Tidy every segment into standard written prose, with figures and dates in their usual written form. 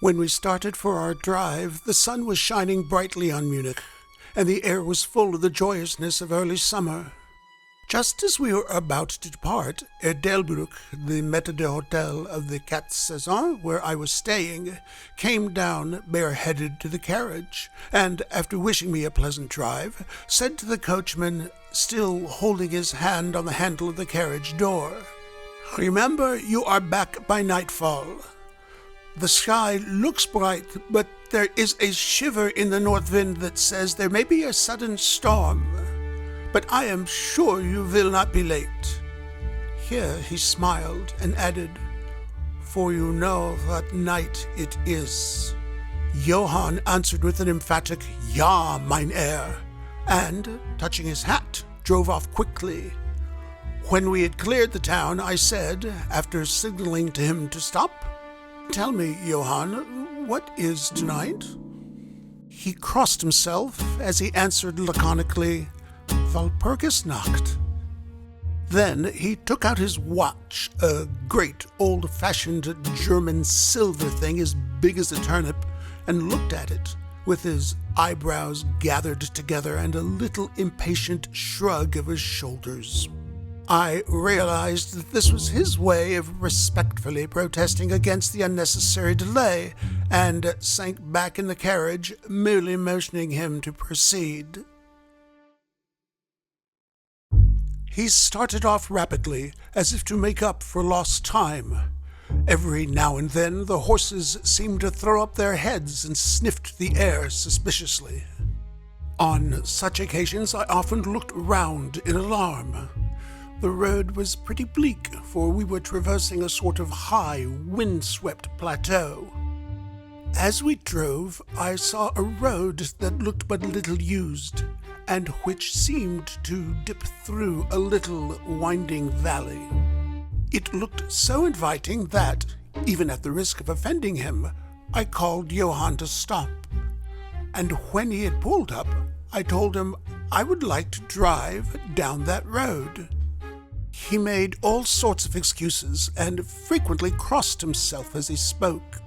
When we started for our drive, the sun was shining brightly on Munich, and the air was full of the joyousness of early summer. Just as we were about to depart, Delbrück, the maître d'hôtel of the Quatre Saisons, where I was staying, came down bareheaded to the carriage, and, after wishing me a pleasant drive, said to the coachman, still holding his hand on the handle of the carriage door, "Remember, you are back by nightfall. The sky looks bright, but there is a shiver in the north wind that says there may be a sudden storm. But I am sure you will not be late." Here he smiled and added, "For you know what night it is." Johann answered with an emphatic "Ja, mein Herr," and, touching his hat, drove off quickly. When we had cleared the town, I said, after signaling to him to stop, "Tell me, Johann, what is tonight?" He crossed himself as he answered laconically, "Walpurgisnacht." Then he took out his watch, a great old-fashioned German silver thing as big as a turnip, and looked at it, with his eyebrows gathered together and a little impatient shrug of his shoulders. I realized that this was his way of respectfully protesting against the unnecessary delay, and sank back in the carriage, merely motioning him to proceed. He started off rapidly, as if to make up for lost time. Every now and then the horses seemed to throw up their heads and sniffed the air suspiciously. On such occasions I often looked round in alarm. The road was pretty bleak, for we were traversing a sort of high, wind-swept plateau. As we drove, I saw a road that looked but little used, and which seemed to dip through a little winding valley. It looked so inviting that, even at the risk of offending him, I called Johann to stop. And when he had pulled up, I told him I would like to drive down that road. He made all sorts of excuses and frequently crossed himself as he spoke.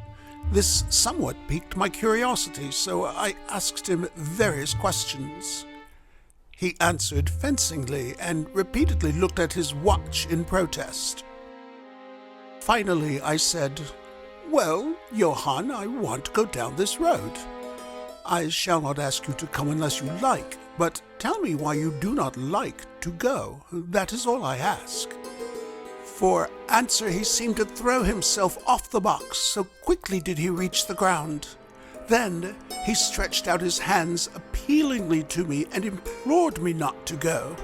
This somewhat piqued my curiosity, so I asked him various questions. He answered fencingly and repeatedly looked at his watch in protest. Finally, I said, "Well, Johann, I want to go down this road. I shall not ask you to come unless you like, but tell me why you do not like to go. That is all I ask." For answer, he seemed to throw himself off the box, so quickly did he reach the ground. Then he stretched out his hands appealingly to me and implored me not to go.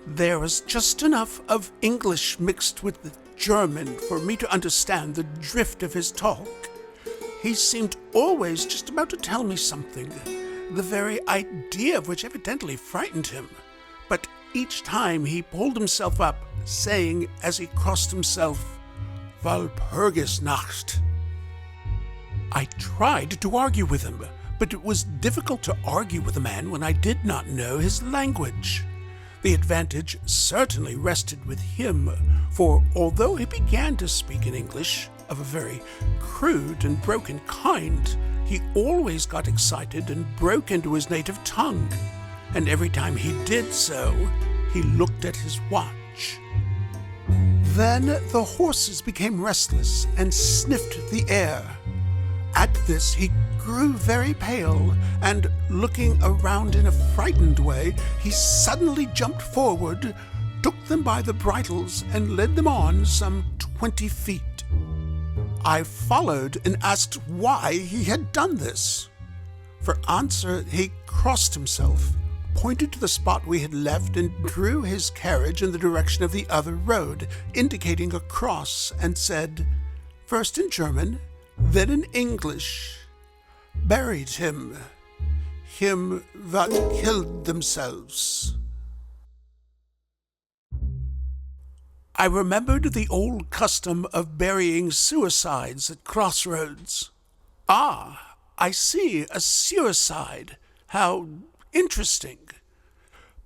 There was just enough of English mixed with the German for me to understand the drift of his talk. He seemed always just about to tell me something, the very idea of which evidently frightened him. But each time he pulled himself up, saying as he crossed himself, "Walpurgisnacht." I tried to argue with him, but it was difficult to argue with a man when I did not know his language. The advantage certainly rested with him, for although he began to speak in English, of a very crude and broken kind, he always got excited and broke into his native tongue, and every time he did so, he looked at his watch. Then the horses became restless and sniffed the air. At this he grew very pale, and looking around in a frightened way, he suddenly jumped forward, took them by the bridles, and led them on some 20 feet. I followed and asked why he had done this. For answer, he crossed himself, pointed to the spot we had left, and drew his carriage in the direction of the other road, indicating a cross, and said, first in German, then in English, "Buried him that killed themselves." I remembered the old custom of burying suicides at crossroads. Ah, I see, a suicide. How interesting.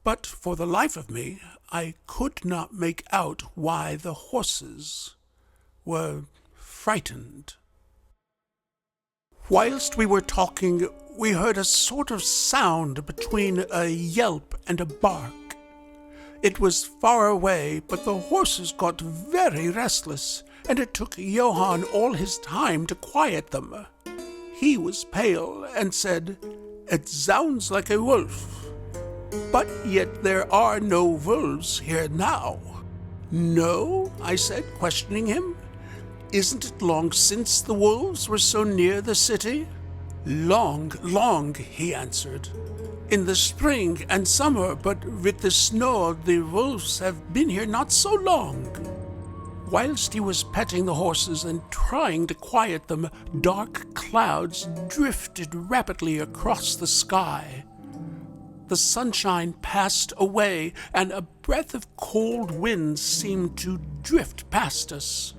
But for the life of me, I could not make out why the horses were frightened. Whilst we were talking, we heard a sort of sound between a yelp and a bark. It was far away, but the horses got very restless, and it took Johann all his time to quiet them. He was pale and said, "It sounds like a wolf. But yet there are no wolves here now." "No?" I said, questioning him. "Isn't it long since the wolves were so near the city?" "Long, long," he answered. "In the spring and summer, but with the snow the wolves have been here not so long." Whilst he was petting the horses and trying to quiet them, dark clouds drifted rapidly across the sky. The sunshine passed away, and a breath of cold wind seemed to drift past us.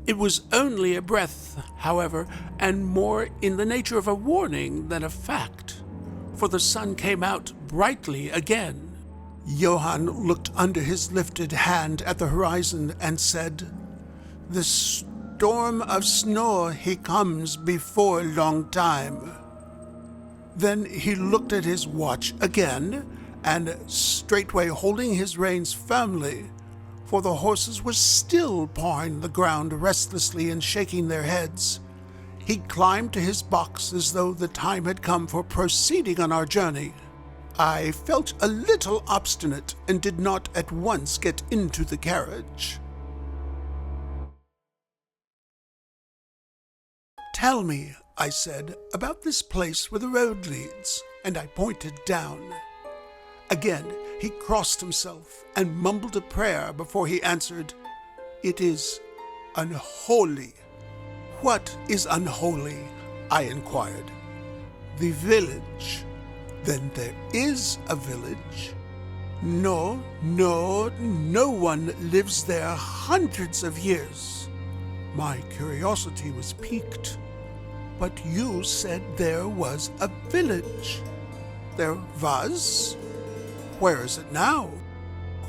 It was only a breath, however, and more in the nature of a warning than a fact, for the sun came out brightly again. Johann looked under his lifted hand at the horizon and said, "The storm of snow, he comes before long time." Then he looked at his watch again, and straightway holding his reins firmly, for the horses were still pawing the ground restlessly and shaking their heads, he climbed to his box as though the time had come for proceeding on our journey. I felt a little obstinate and did not at once get into the carriage. "Tell me," I said, "about this place where the road leads," and I pointed down. Again he crossed himself and mumbled a prayer before he answered, "It is unholy." "What is unholy?" I inquired. "The village." "Then there is a village?" No one lives there hundreds of years." My curiosity was piqued. "But you said there was a village." "There was? Where is it now?"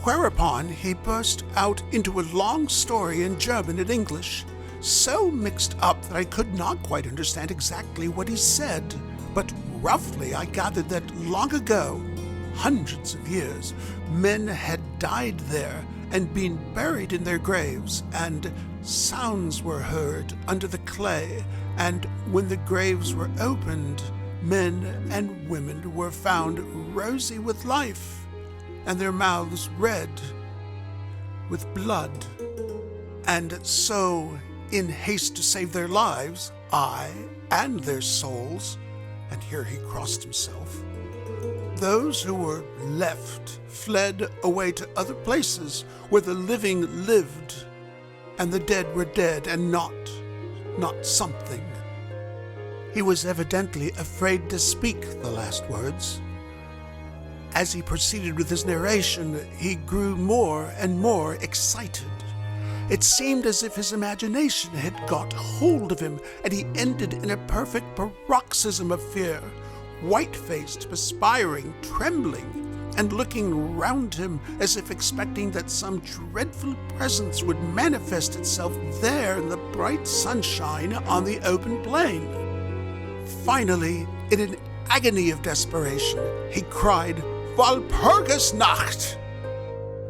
Whereupon he burst out into a long story in German and English, so mixed up that I could not quite understand exactly what he said, but roughly I gathered that long ago, hundreds of years, men had died there and been buried in their graves, and sounds were heard under the clay, and when the graves were opened, men and women were found rosy with life, and their mouths red with blood. And so, in haste to save their lives, I and their souls, and here he crossed himself, those who were left fled away to other places where the living lived, and the dead were dead and not something. He was evidently afraid to speak the last words. As he proceeded with his narration, he grew more and more excited. It seemed as if his imagination had got hold of him, and he ended in a perfect paroxysm of fear, white-faced, perspiring, trembling, and looking round him as if expecting that some dreadful presence would manifest itself there in the bright sunshine on the open plain. Finally, in an agony of desperation, he cried, "Walpurgis Nacht!"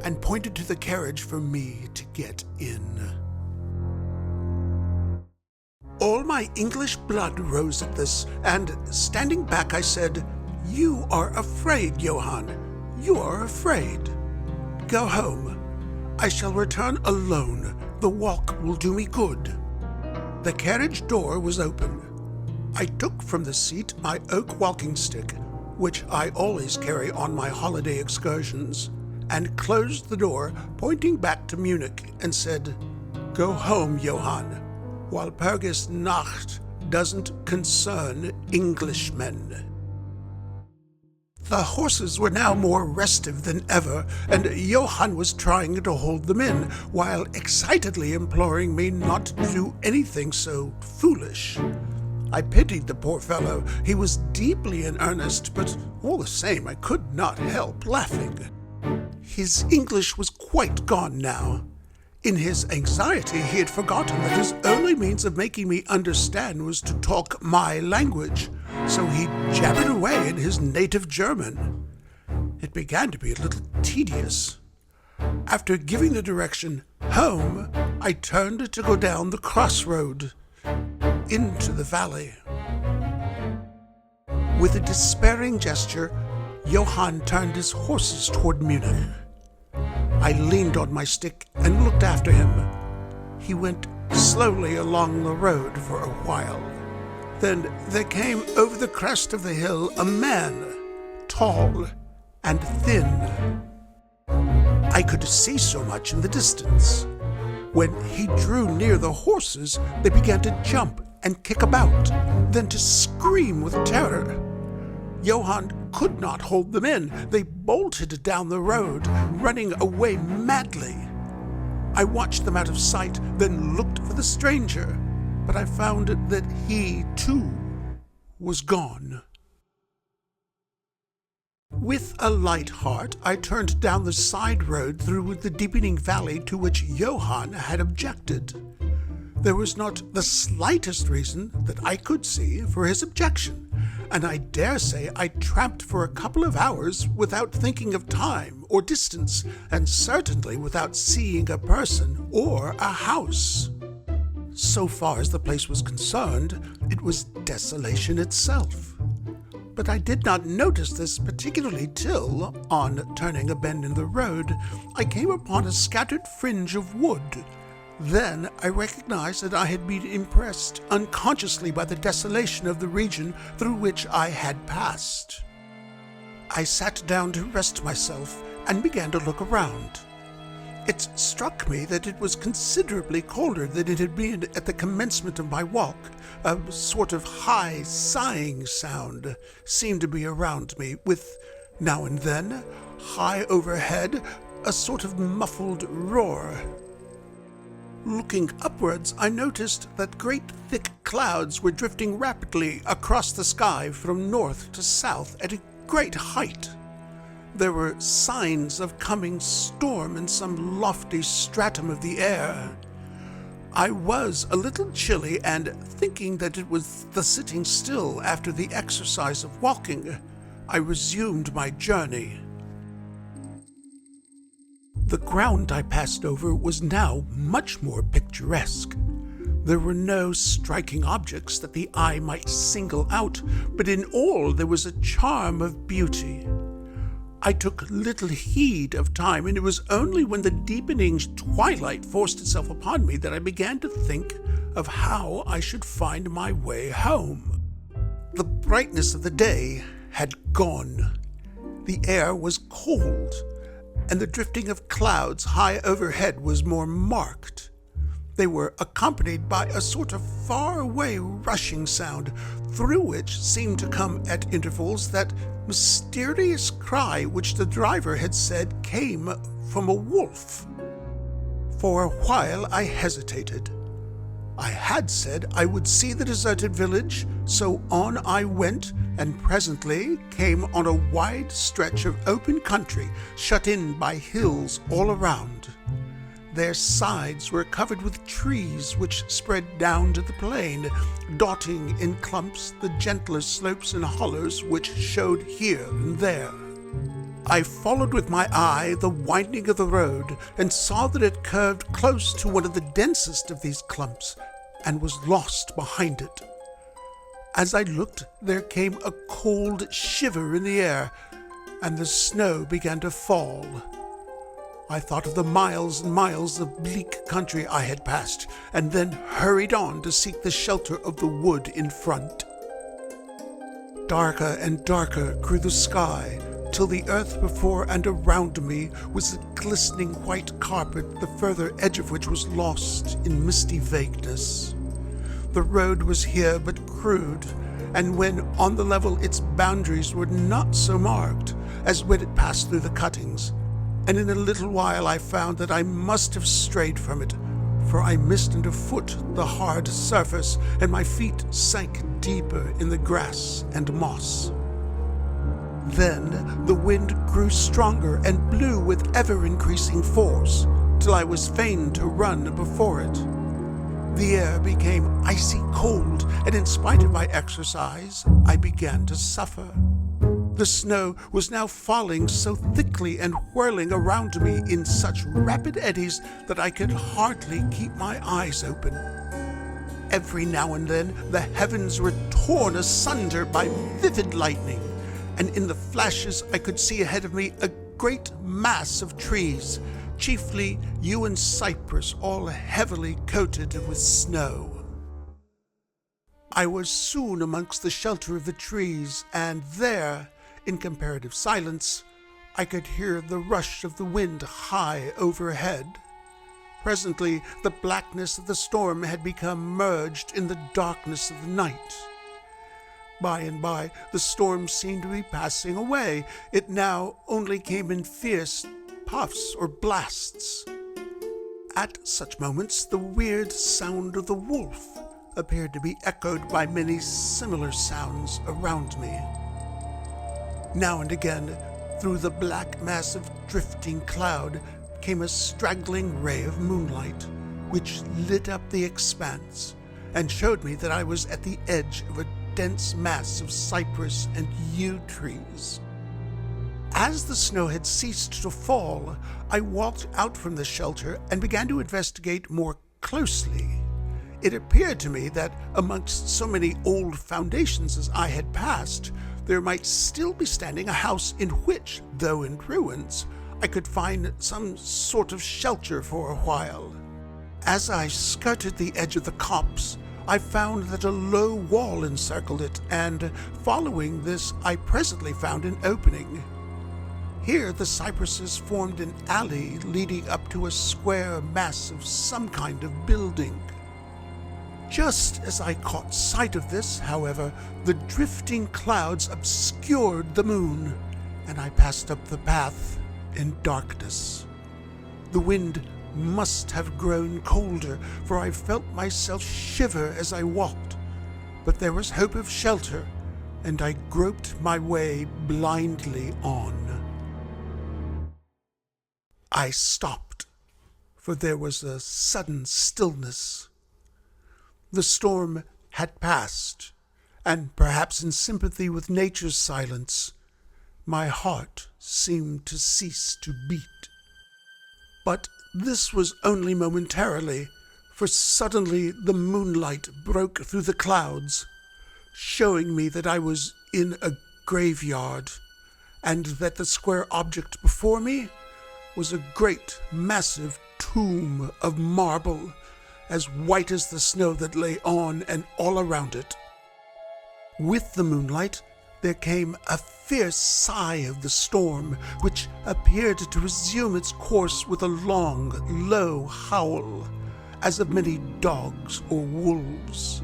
and pointed to the carriage for me to get in. All my English blood rose at this, and standing back I said, "You are afraid, Johann. You are afraid. Go home. I shall return alone. The walk will do me good." The carriage door was open. I took from the seat my oak walking stick, which I always carry on my holiday excursions, and closed the door, pointing back to Munich, and said, "Go home, Johann. Walpurgis Nacht doesn't concern Englishmen." The horses were now more restive than ever, and Johann was trying to hold them in, while excitedly imploring me not to do anything so foolish. I pitied the poor fellow. He was deeply in earnest, but all the same I could not help laughing. His English was quite gone now. In his anxiety, he had forgotten that his only means of making me understand was to talk my language, so he jabbered away in his native German. It began to be a little tedious. After giving the direction home, I turned to go down the crossroad into the valley. With a despairing gesture, Johann turned his horses toward Munich. I leaned on my stick and looked after him. He went slowly along the road for a while. Then there came over the crest of the hill a man, tall and thin. I could see so much in the distance. When he drew near the horses, they began to jump and kick about, then to scream with terror. Johann could not hold them in. They bolted down the road, running away madly. I watched them out of sight, then looked for the stranger, but I found that he, too, was gone. With a light heart, I turned down the side road through the deepening valley to which Johann had objected. There was not the slightest reason that I could see for his objection, and I dare say I tramped for a couple of hours without thinking of time or distance, and certainly without seeing a person or a house. So far as the place was concerned, it was desolation itself. But I did not notice this particularly till, on turning a bend in the road, I came upon a scattered fringe of wood. Then I recognized that I had been impressed unconsciously by the desolation of the region through which I had passed. I sat down to rest myself and began to look around. It struck me that it was considerably colder than it had been at the commencement of my walk. A sort of high, sighing sound seemed to be around me, with, now and then, high overhead, a sort of muffled roar. Looking upwards, I noticed that great thick clouds were drifting rapidly across the sky from north to south at a great height. There were signs of coming storm in some lofty stratum of the air. I was a little chilly, and thinking that it was the sitting still after the exercise of walking, I resumed my journey. The ground I passed over was now much more picturesque. There were no striking objects that the eye might single out, but in all there was a charm of beauty. I took little heed of time, and it was only when the deepening twilight forced itself upon me that I began to think of how I should find my way home. The brightness of the day had gone. The air was cold, and the drifting of clouds high overhead was more marked. They were accompanied by a sort of far-away rushing sound, through which seemed to come at intervals that mysterious cry which the driver had said came from a wolf. For a while I hesitated. I had said I would see the deserted village, so on I went, and presently came on a wide stretch of open country, shut in by hills all around. Their sides were covered with trees which spread down to the plain, dotting in clumps the gentler slopes and hollows which showed here and there. I followed with my eye the winding of the road, and saw that it curved close to one of the densest of these clumps, and was lost behind it. As I looked, there came a cold shiver in the air, and the snow began to fall. I thought of the miles and miles of bleak country I had passed, and then hurried on to seek the shelter of the wood in front. Darker and darker grew the sky, till the earth before and around me was a glistening white carpet, the further edge of which was lost in misty vagueness. The road was here but crude, and when on the level its boundaries were not so marked as when it passed through the cuttings, and in a little while I found that I must have strayed from it, for I missed underfoot the hard surface, and my feet sank deeper in the grass and moss. Then the wind grew stronger and blew with ever-increasing force, till I was fain to run before it. The air became icy cold, and in spite of my exercise, I began to suffer. The snow was now falling so thickly and whirling around me in such rapid eddies that I could hardly keep my eyes open. Every now and then the heavens were torn asunder by vivid lightning, and in the flashes I could see ahead of me a great mass of trees, chiefly yew and cypress, all heavily coated with snow. I was soon amongst the shelter of the trees, and there, in comparative silence, I could hear the rush of the wind high overhead. Presently, the blackness of the storm had become merged in the darkness of the night. By and by, the storm seemed to be passing away. It now only came in fierce puffs or blasts. At such moments, the weird sound of the wolf appeared to be echoed by many similar sounds around me. Now and again, through the black mass of drifting cloud, came a straggling ray of moonlight, which lit up the expanse and showed me that I was at the edge of a dense mass of cypress and yew trees. As the snow had ceased to fall, I walked out from the shelter and began to investigate more closely. It appeared to me that amongst so many old foundations as I had passed, there might still be standing a house in which, though in ruins, I could find some sort of shelter for a while. As I skirted the edge of the copse, I found that a low wall encircled it, and following this, I presently found an opening. Here the cypresses formed an alley leading up to a square mass of some kind of building. Just as I caught sight of this, however, the drifting clouds obscured the moon, and I passed up the path in darkness. The wind must have grown colder, for I felt myself shiver as I walked, but there was hope of shelter, and I groped my way blindly on. I stopped, for there was a sudden stillness. The storm had passed, and perhaps in sympathy with nature's silence, my heart seemed to cease to beat. But this was only momentarily, for suddenly the moonlight broke through the clouds, showing me that I was in a graveyard, and that the square object before me was a great, massive tomb of marble, as white as the snow that lay on and all around it. With the moonlight, there came a fierce sigh of the storm, which appeared to resume its course with a long, low howl, as of many dogs or wolves.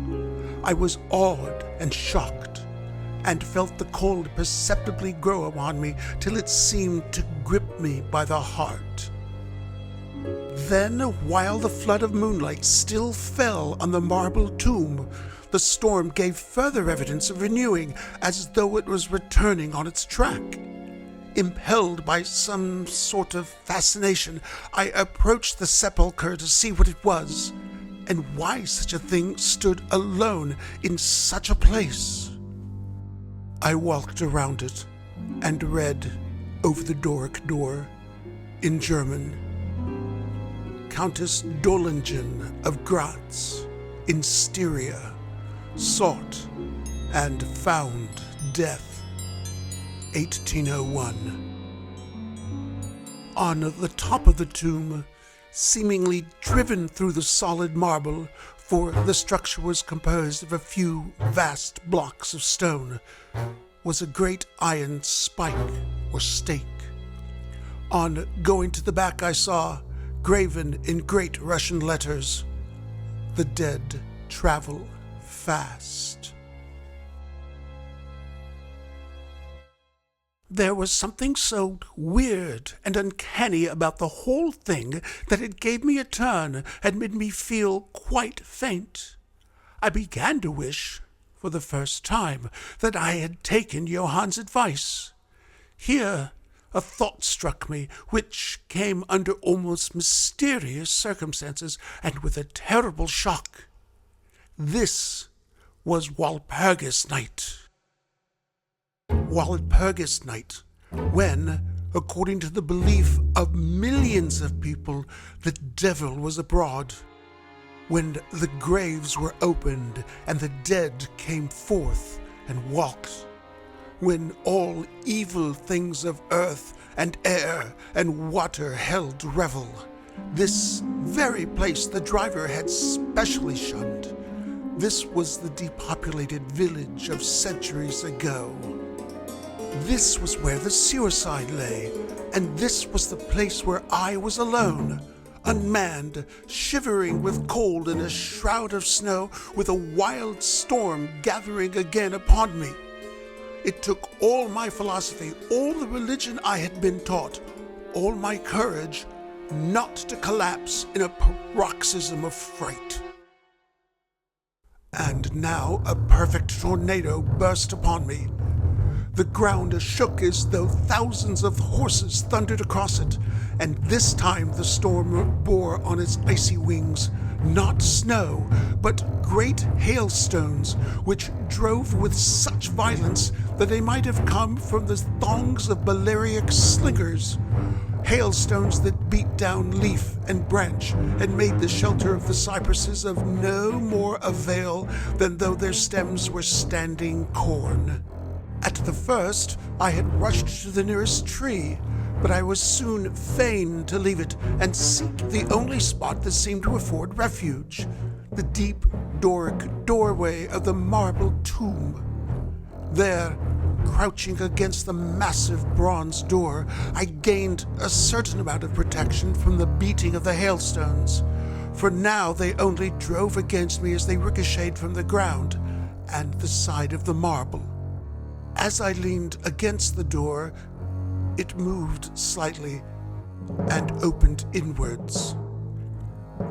I was awed and shocked, and felt the cold perceptibly grow upon me till it seemed to grip me by the heart. Then, while the flood of moonlight still fell on the marble tomb, the storm gave further evidence of renewing, as though it was returning on its track. Impelled by some sort of fascination, I approached the sepulchre to see what it was, and why such a thing stood alone in such a place. I walked around it, and read over the Doric door, in German, Countess Dollingen of Graz, in Styria, sought and found death, 1801. On the top of the tomb, seemingly driven through the solid marble, for the structure was composed of a few vast blocks of stone, was a great iron spike or stake. On going to the back, I saw, graven in great Russian letters, "The dead travel fast." There was something so weird and uncanny about the whole thing that it gave me a turn and made me feel quite faint. I began to wish, for the first time, that I had taken Johann's advice. Here a thought struck me, which came under almost mysterious circumstances and with a terrible shock. This was Walpurgis Night. Walpurgis Night, when, according to the belief of millions of people, the devil was abroad, when the graves were opened and the dead came forth and walked, when all evil things of earth and air and water held revel. This very place the driver had specially shunned. This was the depopulated village of centuries ago. This was where the suicide lay, and this was the place where I was alone unmanned, shivering with cold in a shroud of snow, with a wild storm gathering again upon me. It took all my philosophy, all the religion I had been taught, all my courage, not to collapse in a paroxysm of fright. And now a perfect tornado burst upon me. The ground shook as though thousands of horses thundered across it, and this time the storm bore on its icy wings not snow, but great hailstones, which drove with such violence that they might have come from the thongs of Balearic slingers. Hailstones that beat down leaf and branch and made the shelter of the cypresses of no more avail than though their stems were standing corn. At the first, I had rushed to the nearest tree, but I was soon fain to leave it and seek the only spot that seemed to afford refuge, the deep Doric doorway of the marble tomb. There, crouching against the massive bronze door, I gained a certain amount of protection from the beating of the hailstones, for now they only drove against me as they ricocheted from the ground and the side of the marble. As I leaned against the door, it moved slightly and opened inwards.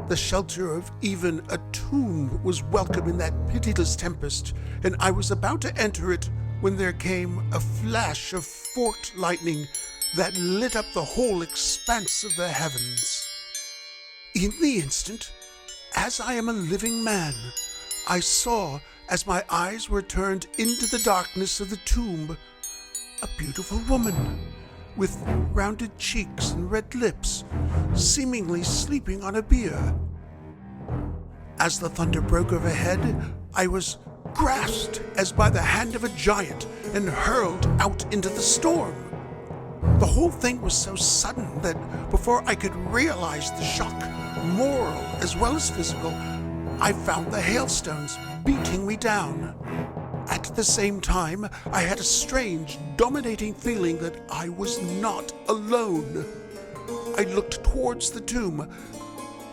The shelter of even a tomb was welcome in that pitiless tempest, and I was about to enter it when there came a flash of forked lightning that lit up the whole expanse of the heavens. In the instant, as I am a living man, I saw, as my eyes were turned into the darkness of the tomb, a beautiful woman with rounded cheeks and red lips, seemingly sleeping on a bier. As the thunder broke overhead, I was grasped as by the hand of a giant and hurled out into the storm. The whole thing was so sudden that before I could realize the shock, moral as well as physical, I found the hailstones beating me down. At the same time, I had a strange, dominating feeling that I was not alone. I looked towards the tomb.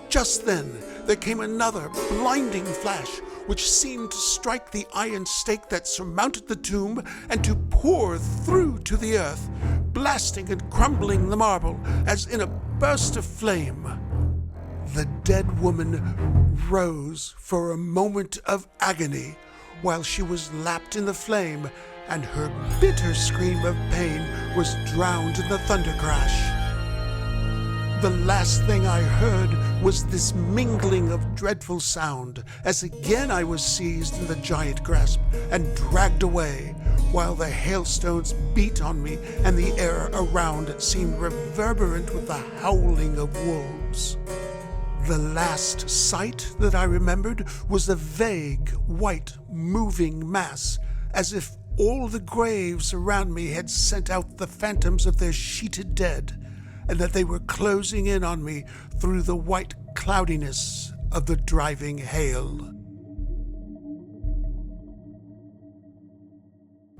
Just then, there came another blinding flash, which seemed to strike the iron stake that surmounted the tomb and to pour through to the earth, blasting and crumbling the marble as in a burst of flame. The dead woman rose for a moment of agony while she was lapped in the flame, and her bitter scream of pain was drowned in the thunder crash. The last thing I heard was this mingling of dreadful sound, as again I was seized in the giant grasp and dragged away, while the hailstones beat on me and the air around seemed reverberant with the howling of wolves. The last sight that I remembered was a vague, white, moving mass, as if all the graves around me had sent out the phantoms of their sheeted dead, and that they were closing in on me through the white cloudiness of the driving hail.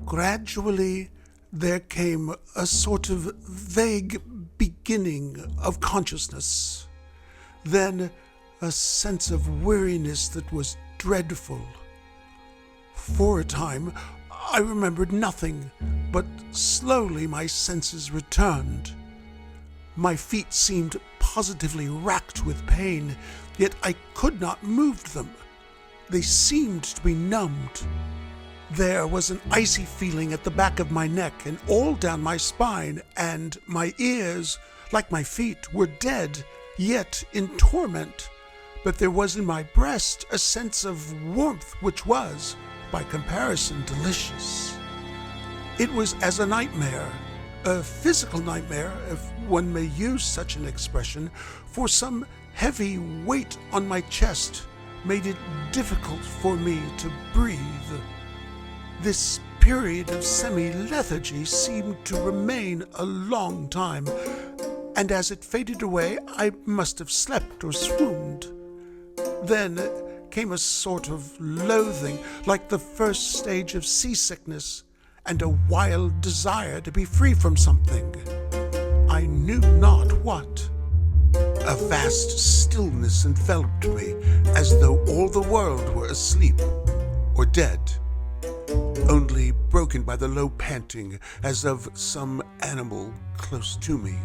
Gradually, there came a sort of vague beginning of consciousness. Then a sense of weariness that was dreadful. For a time, I remembered nothing, but slowly my senses returned. My feet seemed positively racked with pain, yet I could not move them. They seemed to be numbed. There was an icy feeling at the back of my neck and all down my spine, and my ears, like my feet, were dead, yet in torment. But there was in my breast a sense of warmth which was, by comparison, delicious. It was as a nightmare, a physical nightmare, if one may use such an expression, for some heavy weight on my chest made it difficult for me to breathe. This period of semi-lethargy seemed to remain a long time, and as it faded away, I must have slept or swooned. Then came a sort of loathing, like the first stage of seasickness, and a wild desire to be free from something. I knew not what. A vast stillness enveloped me, as though all the world were asleep or dead, only broken by the low panting as of some animal close to me.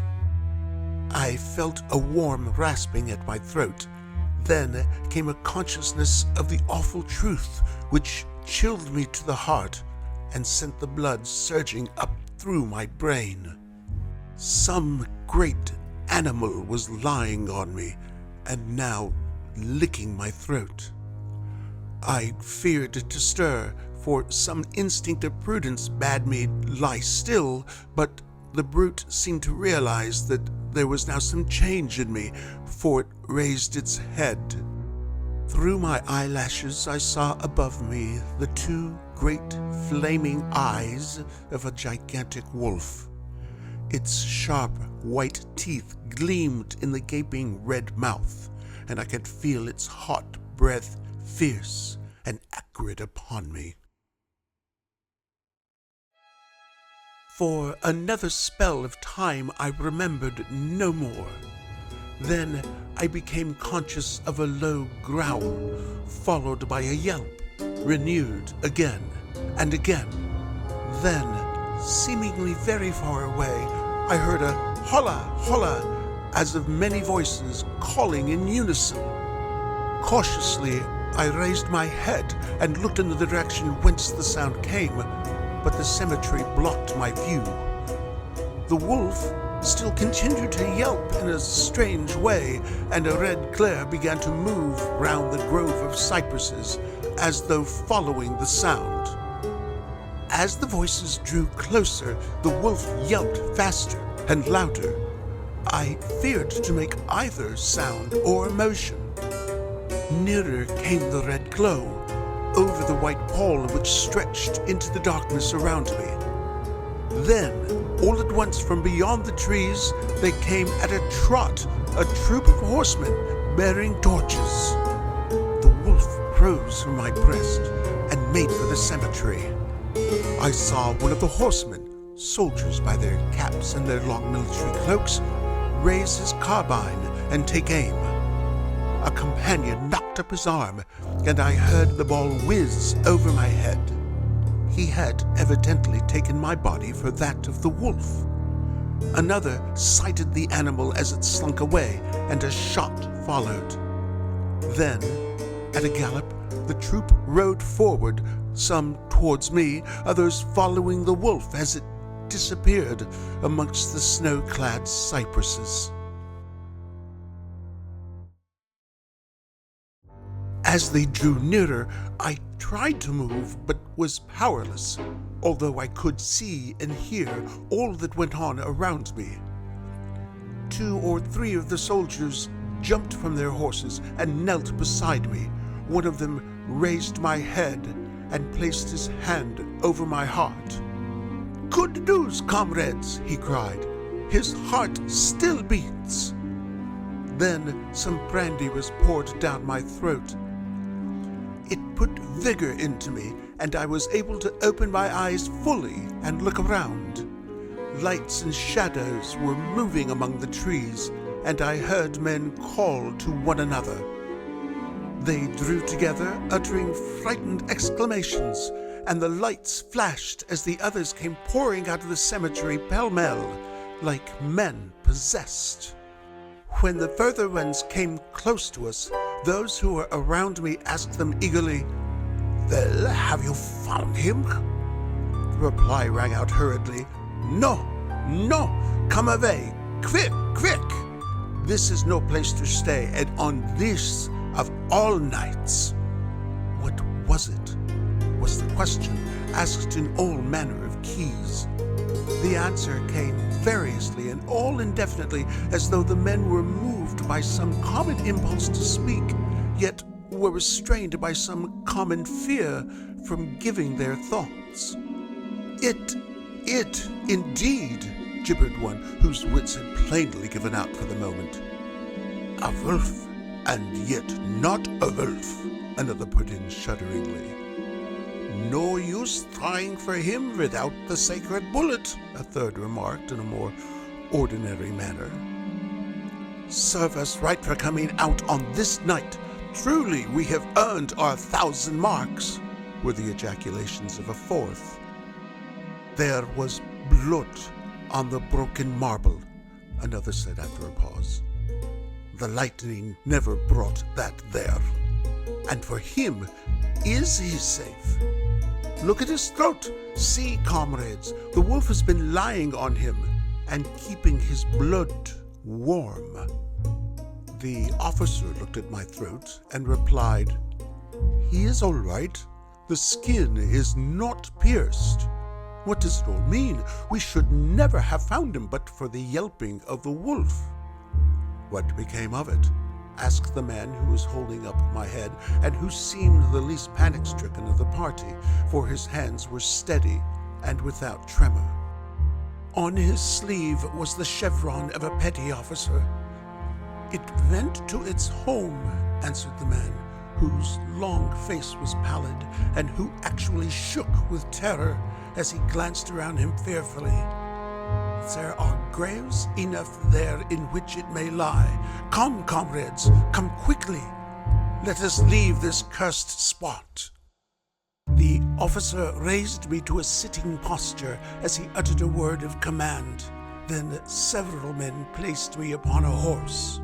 I felt a warm rasping at my throat. Then came a consciousness of the awful truth, which chilled me to the heart and sent the blood surging up through my brain. Some great animal was lying on me and now licking my throat. I feared to stir, for some instinct of prudence bade me lie still, but the brute seemed to realize that there was now some change in me, for it raised its head. Through my eyelashes I saw above me the two great flaming eyes of a gigantic wolf. Its sharp white teeth gleamed in the gaping red mouth, and I could feel its hot breath fierce and acrid upon me. For another spell of time I remembered no more. Then I became conscious of a low growl, followed by a yelp, renewed again and again. Then, seemingly very far away, I heard a holla, holla, as of many voices calling in unison. Cautiously, I raised my head and looked in the direction whence the sound came, but the cemetery blocked my view. The wolf still continued to yelp in a strange way, and a red glare began to move round the grove of cypresses, as though following the sound. As the voices drew closer, the wolf yelped faster and louder. I feared to make either sound or motion. Nearer came the red glow, over the white pall which stretched into the darkness around me. Then, all at once from beyond the trees, they came at a trot, a troop of horsemen bearing torches. The wolf rose from my breast and made for the cemetery. I saw one of the horsemen, soldiers by their caps and their long military cloaks, raise his carbine and take aim. A companion knocked up his arm, and I heard the ball whiz over my head. He had evidently taken my body for that of the wolf. Another sighted the animal as it slunk away, and a shot followed. Then, at a gallop, the troop rode forward, some towards me, others following the wolf as it disappeared amongst the snow-clad cypresses. As they drew nearer, I tried to move, but was powerless, although I could see and hear all that went on around me. 2 or 3 of the soldiers jumped from their horses and knelt beside me. One of them raised my head and placed his hand over my heart. "Good news, comrades," he cried. "His heart still beats." Then some brandy was poured down my throat. It put vigor into me, and I was able to open my eyes fully and look around. Lights and shadows were moving among the trees, and I heard men call to one another. They drew together, uttering frightened exclamations, and the lights flashed as the others came pouring out of the cemetery pell-mell, like men possessed. When the further ones came close to us, those who were around me asked them eagerly, "Well, have you found him?" The reply rang out hurriedly, "No, no, come away, quick, quick! This is no place to stay, and on this of all nights." What was it? Was the question, asked in all manner of keys. The answer came variously and all indefinitely, as though the men were moved by some common impulse to speak, yet were restrained by some common fear from giving their thoughts. It, indeed," gibbered one whose wits had plainly given out for the moment. "A wolf, and yet not a wolf," another put in shudderingly. "No use trying for him without the sacred bullet," a third remarked in a more ordinary manner. Serve us right for coming out on this night. Truly we have earned our 1,000 marks, were the ejaculations of a fourth. There was blood on the broken marble, another said after a pause. The lightning never brought that there. And for him, is he safe? Look at his throat. See, comrades, the wolf has been lying on him and keeping his blood warm. The officer looked at my throat and replied, He is all right. The skin is not pierced. What does it all mean? We should never have found him but for the yelping of the wolf. What became of it? Asked the man who was holding up my head and who seemed the least panic-stricken of the party, for his hands were steady and without tremor. On his sleeve was the chevron of a petty officer. It went to its home, answered the man, whose long face was pallid and who actually shook with terror as he glanced around him fearfully. There are graves enough there in which it may lie. Come, comrades, come quickly. Let us leave this cursed spot. The officer raised me to a sitting posture as he uttered a word of command. Then several men placed me upon a horse.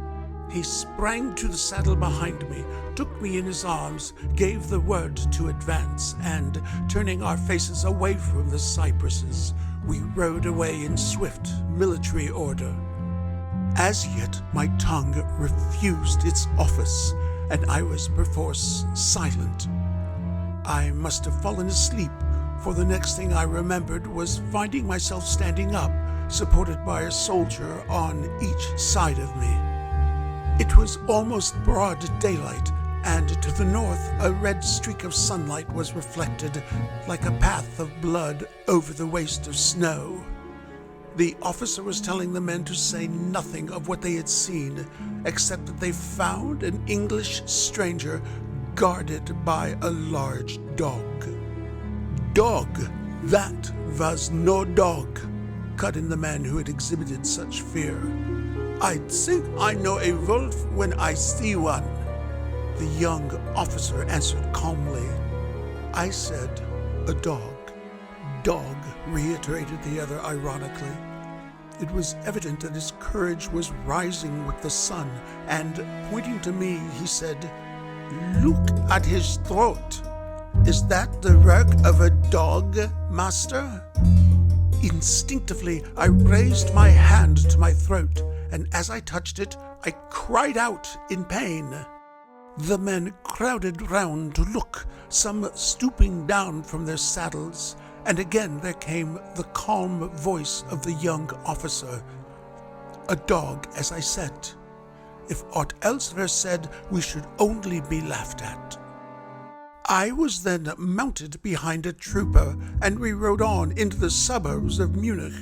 He sprang to the saddle behind me, took me in his arms, gave the word to advance, and, turning our faces away from the cypresses, we rode away in swift military order. As yet my tongue refused its office, and I was perforce silent. I must have fallen asleep, for the next thing I remembered was finding myself standing up, supported by a soldier on each side of me. It was almost broad daylight, and to the north a red streak of sunlight was reflected like a path of blood over the waste of snow. The officer was telling the men to say nothing of what they had seen, except that they found an English stranger guarded by a large dog. Dog! That was no dog, cut in the man who had exhibited such fear. I think I know a wolf when I see one. The young officer answered calmly. I said, a dog. Dog, reiterated the other ironically. It was evident that his courage was rising with the sun, and pointing to me, he said, Look at his throat. Is that the work of a dog, master? Instinctively, I raised my hand to my throat, and as I touched it, I cried out in pain. The men crowded round to look, some stooping down from their saddles, and again there came the calm voice of the young officer. A dog, as I said. If aught else were said, we should only be laughed at. I was then mounted behind a trooper, and we rode on into the suburbs of Munich.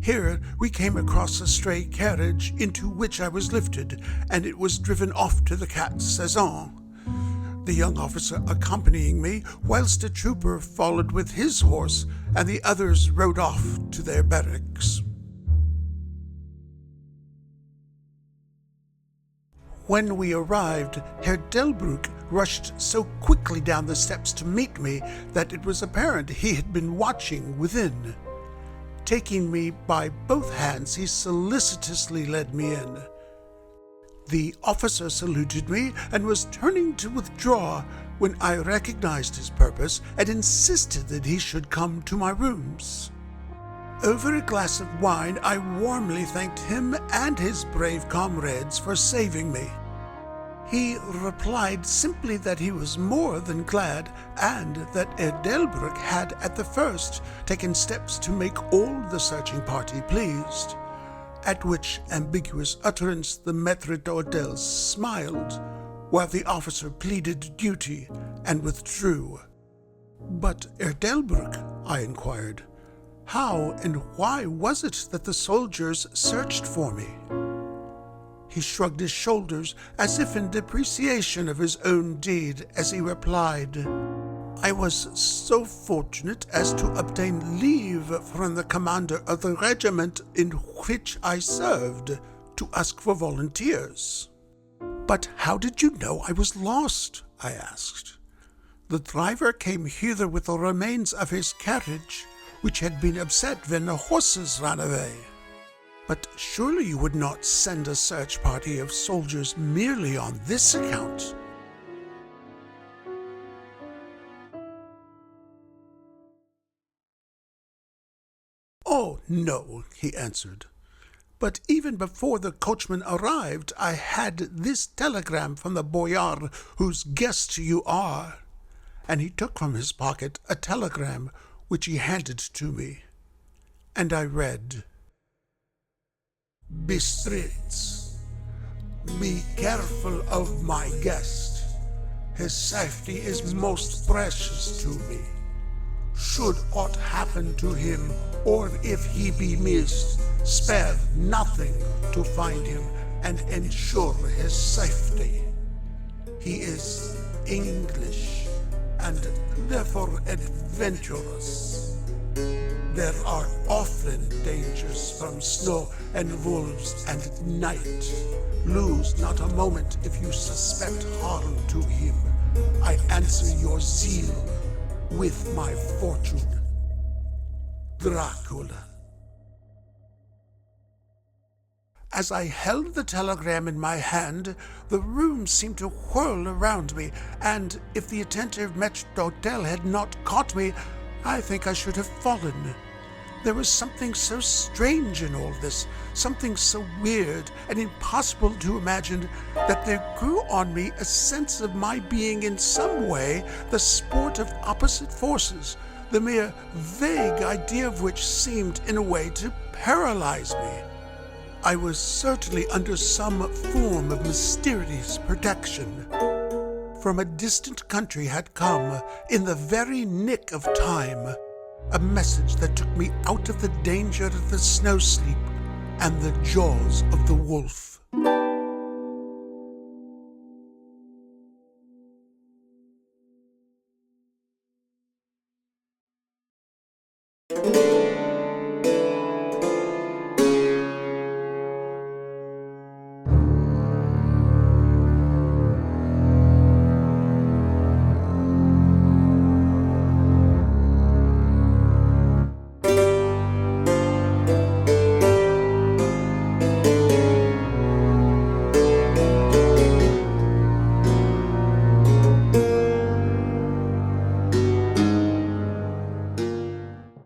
Here we came across a stray carriage into which I was lifted, and it was driven off to the Quatre Saisons. The young officer accompanying me, whilst a trooper followed with his horse, and the others rode off to their barracks. When we arrived, Herr Delbrück rushed so quickly down the steps to meet me that it was apparent he had been watching within. Taking me by both hands, he solicitously led me in. The officer saluted me and was turning to withdraw when I recognized his purpose and insisted that he should come to my rooms. Over a glass of wine, I warmly thanked him and his brave comrades for saving me. He replied simply that he was more than glad, and that Herr Delbrück had at the first taken steps to make all the searching party pleased, at which ambiguous utterance the maître d'hôtel smiled, while the officer pleaded duty and withdrew. But Herr Delbrück, I inquired, how and why was it that the soldiers searched for me? He shrugged his shoulders as if in depreciation of his own deed as he replied, I was so fortunate as to obtain leave from the commander of the regiment in which I served, to ask for volunteers. But how did you know I was lost? I asked. The driver came hither with the remains of his carriage, which had been upset when the horses ran away. But surely you would not send a search party of soldiers merely on this account. Oh, no, he answered. But even before the coachman arrived, I had this telegram from the boyar whose guest you are. And he took from his pocket a telegram which he handed to me. And I read, Bistritz, be careful of my guest. His safety is most precious to me. Should aught happen to him, or if he be missed, spare nothing to find him and ensure his safety. He is English and therefore adventurous. There are often dangers from snow and wolves and night. Lose not a moment if you suspect harm to him. I answer your zeal with my fortune. Dracula. As I held the telegram in my hand, the room seemed to whirl around me, and if the attentive maître d'hôtel had not caught me, I think I should have fallen. There was something so strange in all this, something so weird and impossible to imagine, that there grew on me a sense of my being in some way the sport of opposite forces, the mere vague idea of which seemed in a way to paralyze me. I was certainly under some form of mysterious protection. From a distant country had come, in the very nick of time, a message that took me out of the danger of the snow sleep and the jaws of the wolf.